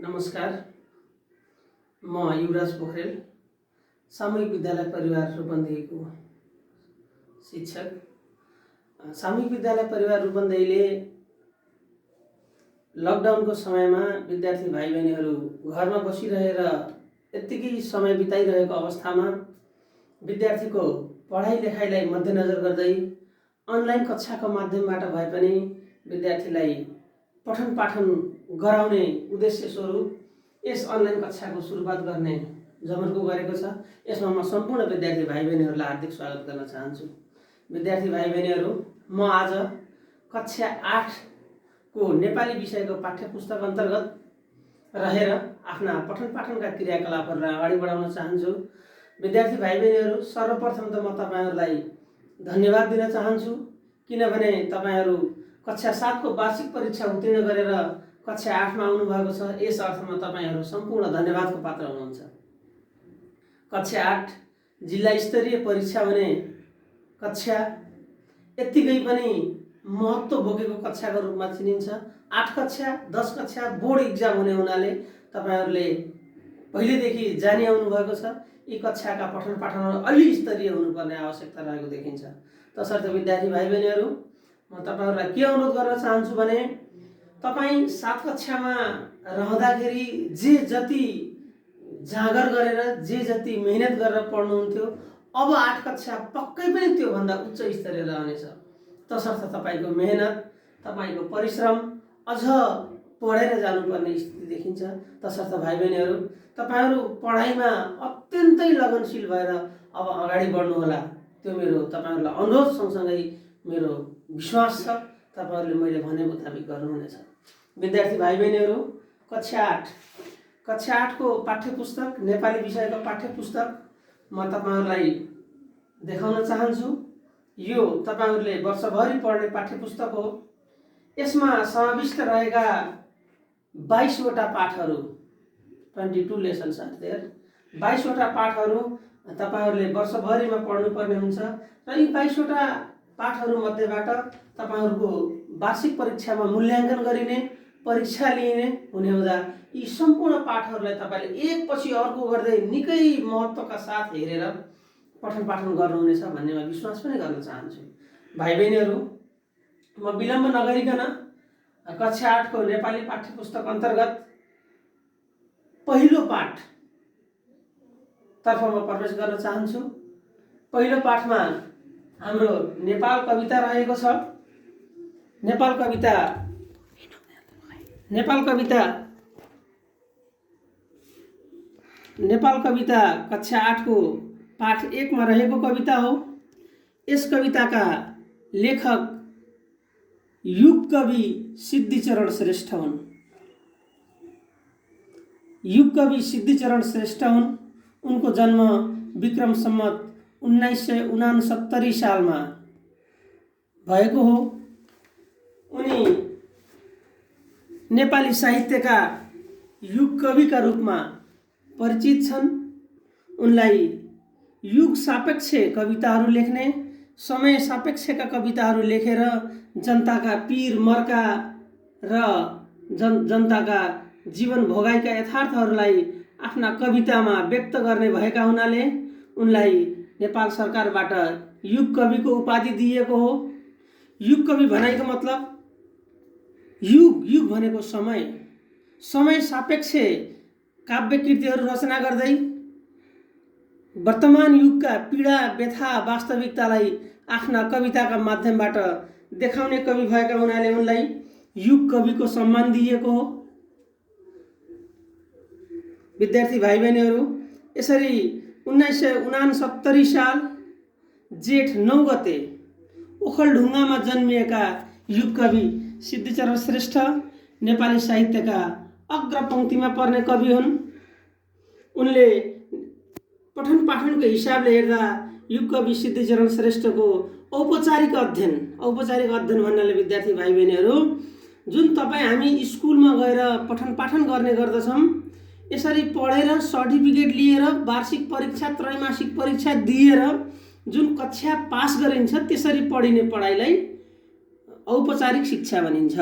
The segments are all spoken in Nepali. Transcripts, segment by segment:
नमस्कार, म युवराज पोखरेल, सामूहिक विद्यालय परिवार रूपन्देहीको शिक्षक। सामूहिक विद्यालय परिवार रूपन्देहीले लकडाउनको समयमा विद्यार्थी भाइ बहिनीहरू घरमा बसिरहेर यत्तिकै समय बिताइरहेको अवस्थामा विद्यार्थीको पढाइ लेखाइलाई मध्यनजर गर्दै अनलाइन कक्षाको माध्यमबाट भए पनि विद्यार्थीलाई पठन पाठन गराउने उद्देश्य स्वरूप यस अनलाइन कक्षाको सुरुवात गर्ने जमर्को गरेको छ। यसमा म सम्पूर्ण विद्यार्थी भाइ बहिनीहरूलाई हार्दिक स्वागत गर्न चाहन्छु। विद्यार्थी भाइ बहिनीहरू, म आज कक्षा 8 को नेपाली विषयको पाठ्यपुस्तक अन्तर्गत रहेर आफ्ना पठन पाठनका क्रियाकलापहरूलाई अगाडि बढाउन चाहन्छु। विद्यार्थी भाइ बहिनीहरू, सर्वप्रथम त म तपाईहरुलाई धन्यवाद दिन चाहन्छु, किनभने तपाईहरु कक्षा 7 को वार्षिक परीक्षा उत्तीर्ण गरेर कक्षा 8 मा आउनु भएको छ। यस अर्थमा तपाईहरु सम्पूर्ण धन्यवादको पात्र हुनुहुन्छ। कक्षा 8 जिल्ला स्तरीय परीक्षा हुने कक्षा, यतिकै पनि महत्त्व बोकेको कक्षाको रूपमा चिनिन्छ। 8 कक्षा 10 कक्षा बोर्ड इक्जाम हुने हुनाले तपाईहरुले पहिलेदेखि जानी आउनु भएको छ। यी कक्षाका पठन पाठनहरू अलि स्तरीय हुनुपर्ने आवश्यकता रहेको देखिन्छ। तसर्थ विद्यार्थी भाइ बहिनीहरू, म तपाईहरुलाई के अनुरोध गर्न चाहन्छु भने तपाई 7 कक्षामा रहँदाखेरि जे जति जागर गरेर जे जति मेहनत गरेर पढ्नुहुन्थ्यो, अब 8 कक्षा पक्कै पनि त्यो भन्दा उच्च स्तरीय रहनेछ। तसर्थ तपाईको मेहनत, तपाईको परिश्रम अझ पढेर जानुपर्ने स्थिति देखिन्छ। तसर्थ भाइ बहिनीहरू, तपाईहरु पढाइमा अत्यन्तै लगनशील भएर अब अगाडि बढ्नु होला, त्यो मेरो तपाईहरुलाई अनुरोध सँगसँगै मेरो विश्वास छ। तपाईहरुले मैले भने मुताबिक गर्नुहुनेछ। विद्यार्थी भाइ बहिनीहरू, कक्षा 8 को पाठ्यपुस्तक, नेपाली विषयको पाठ्यपुस्तक म तपाईहरुलाई देखाउन चाहन्छु। यो तपाईहरुले वर्षभरि पढ्ने पाठ्यपुस्तक हो। यसमा समाविष्ट रहेका 22 वटा पाठहरू, 22 लेसन्स आर देयर, 22 वटा पाठहरू तपाईहरुले वर्षभरिमा पढ्नुपर्ने हुन्छ र यी 22 वटा पाठहरू मध्येबाट तपाईहरुको वार्षिक परीक्षामा मूल्याङ्कन गरिने, परीक्षा लिइने हुने हुँदा यी सम्पूर्ण पाठहरूलाई तपाईले एकपछि अर्को गर्दै निकै महत्त्वका साथ हेरेर पठन पाठन गर्नुहुनेछ भन्ने म विश्वास पनि गर्न चाहन्छु। भाइ बहिनीहरू, म विलम्ब नगरिकन कक्षा 8 को नेपाली पाठ्यपुस्तक अन्तर्गत पहिलो पाठ तर्फ म प्रवेश गर्न चाहन्छु। पहिलो पाठमा हाम्रो नेपाल कविता रहेको छ। नेपाल कविता कक्षा 8 को पाठ 1 मा रहेको कविता हो। यस कविताका लेखक युग कवि सिद्धिचरण श्रेष्ठ हुन्। युग कवि सिद्धिचरण श्रेष्ठ हुन्। उनको जन्म विक्रम सम्वत 1969 सालमा भएको हो। उनी नेपाली साहित्यका युग कविका रूपमा परिचित छन्। उनलाई युग सापेक्ष कविताहरू लेख्ने, समय सापेक्षका कविताहरू लेखेर जनताका पीर मर्का र जनताका जीवन भोगाइका यथार्थहरूलाई आफ्ना कवितामा व्यक्त गर्ने भएका हुनाले उनलाई नेपाल सरकारबाट युग कविको उपाधि दिएको हो। युग कवि भनेको मतलब युग भनेको समय सापेक्ष काव्य कृतिहरू रचना गर्दै वर्तमान युगका पीडा व्यथा वास्तविकतालाई आफ्ना कविताका माध्यमबाट देखाउने कवि भएका हुनाले उनलाई युग कविको सम्मान दिएको हो। विद्यार्थी भाइ बहिनीहरू, यसरी 1969 साल जेठ 9 गते ओखलढुङ्गामा जन्मिएका युग कवि सिद्धिचरण श्रेष्ठ नेपाली साहित्यका अग्रपङ्क्तिमा पर्ने कवि हुन्। उनले पठन पाठनको हिसाबले हेर्दा युग कवि सिद्धिचरण श्रेष्ठको औपचारिक अध्ययन भन्नाले विद्यार्थी भाइ बहिनीहरू, जुन तपाईँ हामी स्कुलमा गएर पठन पाठन गर्ने गर्दछौँ, यसरी पढेर सर्टिफिकेट लिएर वार्षिक परीक्षा, त्रैमासिक परीक्षा दिएर जुन कक्षा पास गरिन्छ त्यसरी पढिने पढाइलाई औपचारिक शिक्षा भनिन्छ।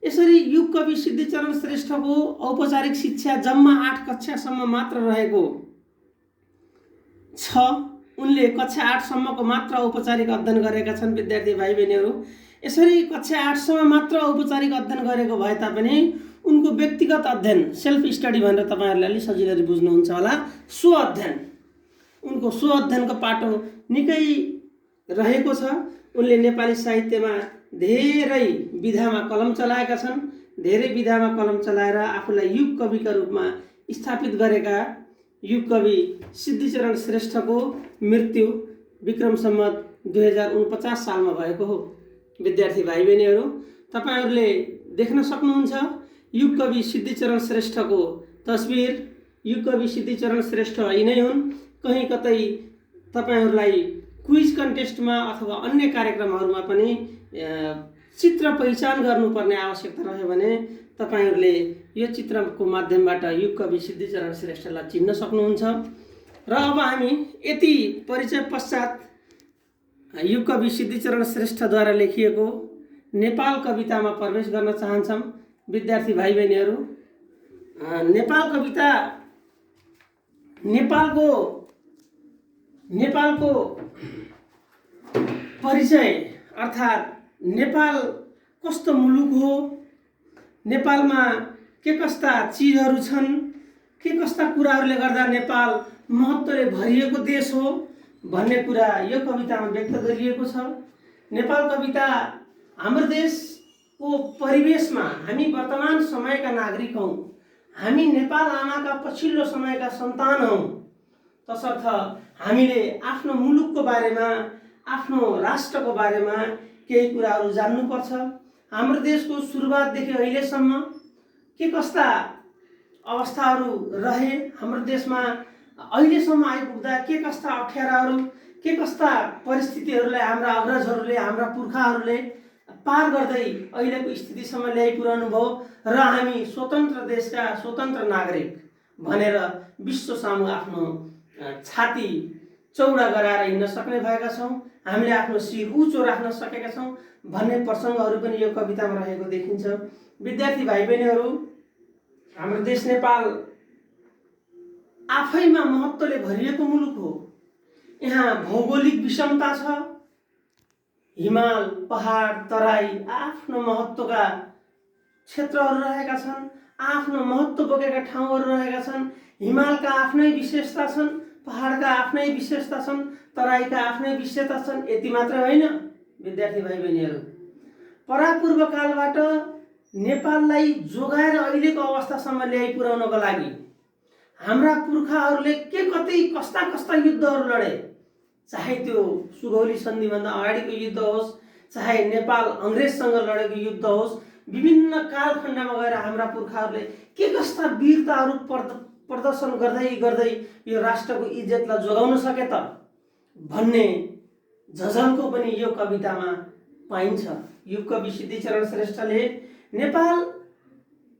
यसरी युग कवि सिद्धिचरण श्रेष्ठको औपचारिक शिक्षा जम्मा 8 कक्षासम्म मात्र रहेको छ। उनले कक्षा 8 सम्मको मात्र औपचारिक अध्ययन गरेका छन् विद्यार्थी भाइ बहिनीहरू। यसरी कक्षा 8 सम्म मात्र औपचारिक अध्ययन गरेको भए तापनि उनको व्यक्तिगत अध्ययन, सेल्फ स्टडी भनेर तपाईँहरूले अलि सजिलै बुझ्नुहुन्छ होला, स्व अध्ययन, उनको स्व अध्ययनको पाटो निकै रहेको छ। उनले नेपाली साहित्यमा धेरै विधामा कलम चलाएका छन्। धेरै विधामा कलम चलाएर आफूलाई युग कविका रूपमा स्थापित गरेका युग कवि सिद्धिचरण श्रेष्ठको मृत्यु विक्रम सम्वत 2049 सालमा भएको हो। विद्यार्थी भाइ बहिनीहरू, तपाईहरूले देख्न सक्नुहुन्छ युग कवि सिद्धिचरण श्रेष्ठको तस्बिर। युग कवि सिद्धिचरण श्रेष्ठ यिनै हुन्। कहीँ कतै तपाईहरूलाई क्विज कन्टेस्टमा अथवा अन्य कार्यक्रमहरूमा पनि चित्र पहिचान गर्नुपर्ने आवश्यकता रह्यो भने तपाईहरूले यो चित्रको माध्यमबाट युग कवि सिद्धिचरण श्रेष्ठलाई चिन्न सक्नुहुन्छ। र अब हामी यति परिचय पश्चात युग कवि सिद्धिचरण श्रेष्ठद्वारा लेखिएको नेपाल कवितामा प्रवेश गर्न चाहन्छौँ। विद्यार्थी भाइ बहिनीहरू, नेपाल कविता नेपालको परिचय अर्थात् नेपाल कस्तो मुलुक हो, नेपालमा के कस्ता चिजहरू छन्, के कस्ता कुराहरूले गर्दा नेपाल महत्त्वले भरिएको देश हो भन्ने कुरा यो कवितामा व्यक्त गरिएको छ। नेपाल कविता हाम्रो देशको परिवेशमा हामी वर्तमान समयका नागरिक हौँ, हामी नेपाल आमाका पछिल्लो समयका सन्तान हौँ, तसर्थ हामीले आफ्नो मुलुकको बारेमा, आफ्नो राष्ट्रको बारेमा केही कुराहरू जान्नुपर्छ। हाम्रो देशको सुरुवातदेखि अहिलेसम्म के कस्ता अवस्थाहरू रहे, हाम्रो देशमा अहिलेसम्म आइपुग्दा के कस्ता अप्ठ्याराहरू, के कस्ता परिस्थितिहरूलाई हाम्रा अग्रजहरूले, हाम्रा पुर्खाहरूले पार गर्दै अहिलेको स्थितिसम्म ल्याइपुर्याउनु भयो र हामी स्वतन्त्र देशका स्वतन्त्र नागरिक भनेर विश्व सामु आफ्नो छाती चौडा गराएर हिँड्न सक्ने भएका छौँ, हामीले आफ्नो शिर उच्चो राख्न सकेका छौँ भन्ने प्रसङ्गहरू पनि यो कवितामा रहेको देखिन्छ। विद्यार्थी भाइ बहिनीहरू, हाम्रो देश नेपाल आफैमा महत्त्वले भरिएको मुलुक हो। यहाँ भौगोलिक विषमता छ, हिमाल, पहाड, तराई आफ्नो महत्त्वका क्षेत्रहरू रहेका छन्, आफ्नो महत्त्व बोकेका ठाउँहरू रहेका छन्। हिमालका आफ्नै विशेषता छन्, पहाडका आफ्नै विशेषता छन्, तराईका आफ्नै विशेषता छन्। यति मात्र होइन विद्यार्थी भाइ बहिनीहरू, परापूर्व कालबाट नेपाललाई जोगाएर अहिलेको अवस्थासम्म ल्याइपुर्याउनको लागि हाम्रा पुर्खाहरूले के कतै कस्ता कस्ता युद्धहरू लडे, चाहे त्यो सुगौली सन्धिभन्दा अगाडिको युद्ध होस्, चाहे नेपाल अङ्ग्रेजसँग लडेको युद्ध होस्, विभिन्न कालखण्डमा गएर हाम्रा पुर्खाहरूले के कस्ता वीरताहरू प्रदर्शन गर्दै गर्दै यो राष्ट्रको इज्जतलाई जोगाउन सके त भन्ने झझल्को पनि यो कवितामा पाइन्छ। युग कवि सिद्धिचरण श्रेष्ठले नेपाल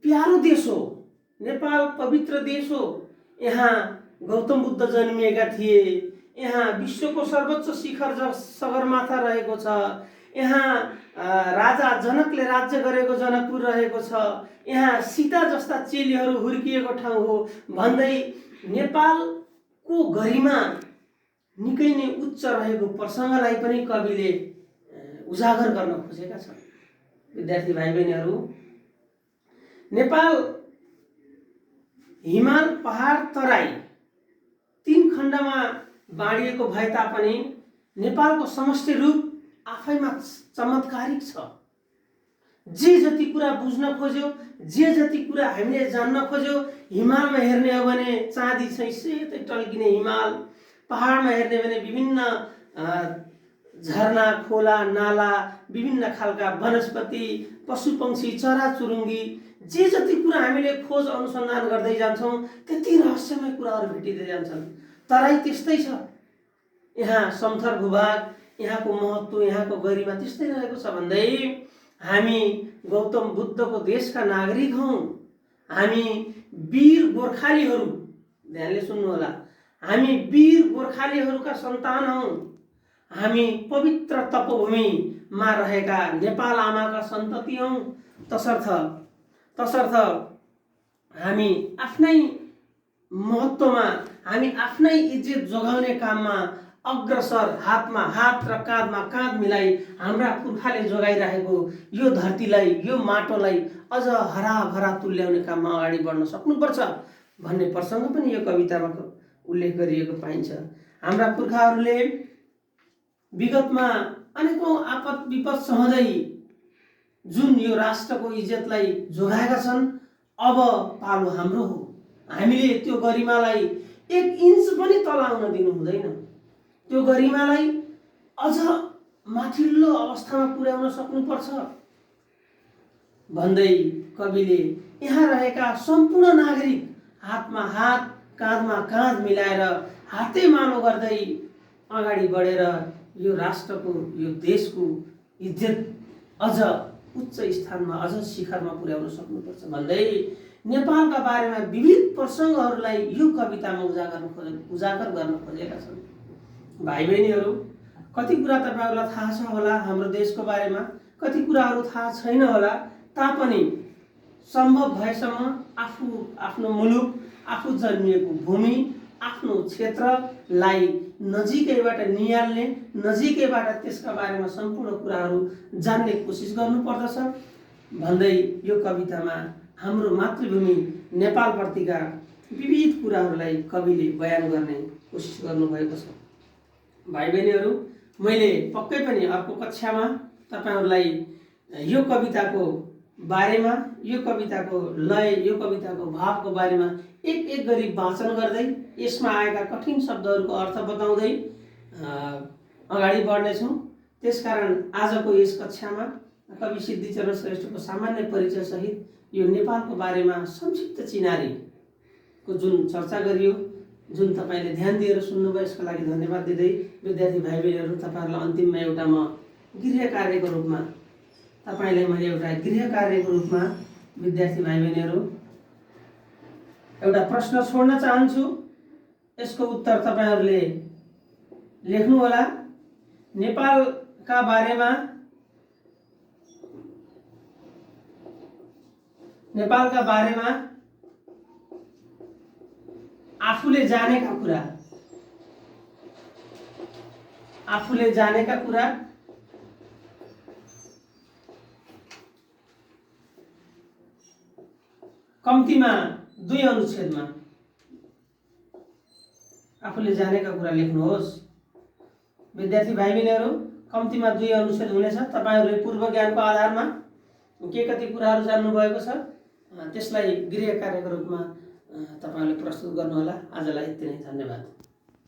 प्यारो देश हो, नेपाल पवित्र देश हो, यहाँ गौतम बुद्ध जन्मिएका थिए, यहाँ विश्वको सर्वोच्च शिखर सगरमाथा रहेको छ, यहाँ राजा जनकले राज्य गरेको जनकपुर रहेको छ, यहाँ सीता जस्ता चेलीहरू हुर्किएको ठाउँ हो भन्दै नेपालको गरिमा निकै नै उच्च रहेको प्रसङ्गलाई पनि कविले उजागर गर्न खोजेका छन्। विद्यार्थी भाइ बहिनीहरू, नेपाल हिमाल, पहाड, तराई 3 खण्डमा बाँडिएको भए तापनि नेपालको समष्टि रूप आफैमा चमत्कारिक छ। जे जति कुरा बुझ्न खोज्यो, जे जति कुरा हामीले जान्न खोज्यो, हिमालमा हेर्ने हो भने चाँदी चाहिँ सेतै टल्किने हिमाल, पहाडमा हेर्ने हो भने विभिन्न झरना, खोला, नाला, विभिन्न खालका वनस्पति, पशुपक्षी, चराचुरुङ्गी, जे जति कुरा हामीले खोज अनुसन्धान गर्दै जान्छौँ त्यति रहस्यमय कुराहरू भेटिँदै जान्छन्। तराई त्यस्तै छ, यहाँ समथर भूभाग, यहाँको महत्त्व, यहाँको गरिमा त्यस्तै रहेको छ भन्दै हामी गौतम बुद्धको देशका नागरिक हौँ, हामी वीर गोर्खालीहरू, ध्यानले सुन्नुहोला, हामी वीर गोर्खालीहरूका सन्तान हौँ, हामी पवित्र तपोभूमि मा रहेका नेपाल आमाका सन्तति हौँ। तसर्थ हामी आफ्नै महत्त्वमा, हामी आफ्नै इज्जत जोगाउने काममा अग्रसर, हातमा हात र काँधमा काँध मिलाई हाम्रा पुर्खाले जोगाइरहेको यो धरतीलाई, यो माटोलाई अझ हराभरा तुल्याउने काममा अगाडि बढ्न सक्नुपर्छ भन्ने प्रसङ्ग पनि यो कवितामा उल्लेख गरिएको पाइन्छ। हाम्रा पुर्खाहरूले विगतमा अनेकौँ आपद विपद सहँदै जुन यो राष्ट्रको इज्जतलाई जोगाएका छन्, अब पालो हाम्रो हो। हामीले त्यो गरिमालाई 1 इन्च पनि तल आउन दिनु हुँदैन। त्यो गरिमालाई अझ माथिल्लो अवस्थामा पुर्याउन सक्नुपर्छ भन्दै कविले यहाँ रहेका सम्पूर्ण नागरिक हातमा हात, काँधमा काँध मिलाएर हातेमालो गर्दै अगाडि बढेर यो राष्ट्रको, यो देशको इज्जत अझ उच्च स्थानमा, अझ शिखरमा पुर्याउन सक्नुपर्छ भन्दै नेपालका बारेमा विविध प्रसङ्गहरूलाई यो कवितामा उजागर गर्न खोजेका छन्। भाइ बहिनीहरू, कति कुरा तपाईँहरूलाई थाहा छ होला हाम्रो देशको बारेमा, कति कुराहरू थाहा छैन होला, तापनि सम्भव भएसम्म आफ्नो मुलुक, आफू जन्मिएको भूमि, आफ्नो क्षेत्रलाई नजिकैबाट निहाल्ने, नजिकैबाट त्यसका बारेमा सम्पूर्ण कुराहरू जान्ने कोसिस गर्नुपर्दछ भन्दै यो कवितामा हाम्रो मातृभूमि नेपालप्रतिका विविध कुराहरूलाई कविले बयान गर्ने कोसिस गर्नुभएको छ। भाइ बहिनीहरू, मैले पक्कै पनि अर्को कक्षामा तपाईँहरूलाई यो कविताको बारेमा, यो कविताको लय, यो कविताको भावको बारेमा एक गरी वाचन गर्दै यसमा आएका कठिन शब्दहरूको अर्थ बताउँदै अगाडि बढ्नेछौँ। त्यसकारण आजको यस कक्षामा कवि सिद्धिचरण श्रेष्ठको सामान्य परिचय सहित यो नेपालको बारेमा संक्षिप्त चिनारीको जुन चर्चा गरियो, जुन तपाईँले ध्यान दिएर सुन्नुभयो, यसको लागि धन्यवाद दिँदै विद्यार्थी भाइ बहिनीहरू, तपाईँहरूलाई अन्तिममा एउटा म गृह कार्यको रूपमा विद्यार्थी भाइ बहिनीहरू एउटा प्रश्न छोड्न चाहन्छु। यसको उत्तर तपाईँहरूले लेख्नुहोला। नेपालका बारेमा आफूले जानेका कुरा कम्तीमा 2 अनुच्छेदमा आफूले जानेका कुरा लेख्नुहोस्। विद्यार्थी भाइ बहिनीहरू, कम्तीमा 2 अनुच्छेद हुनेछ। तपाईँहरूले पूर्व ज्ञानको आधारमा के कति कुराहरू जान्नुभएको छ त्यसलाई गृह कार्यको रूपमा तपाईँहरूले प्रस्तुत गर्नुहोला। आजलाई यति नै, धन्यवाद।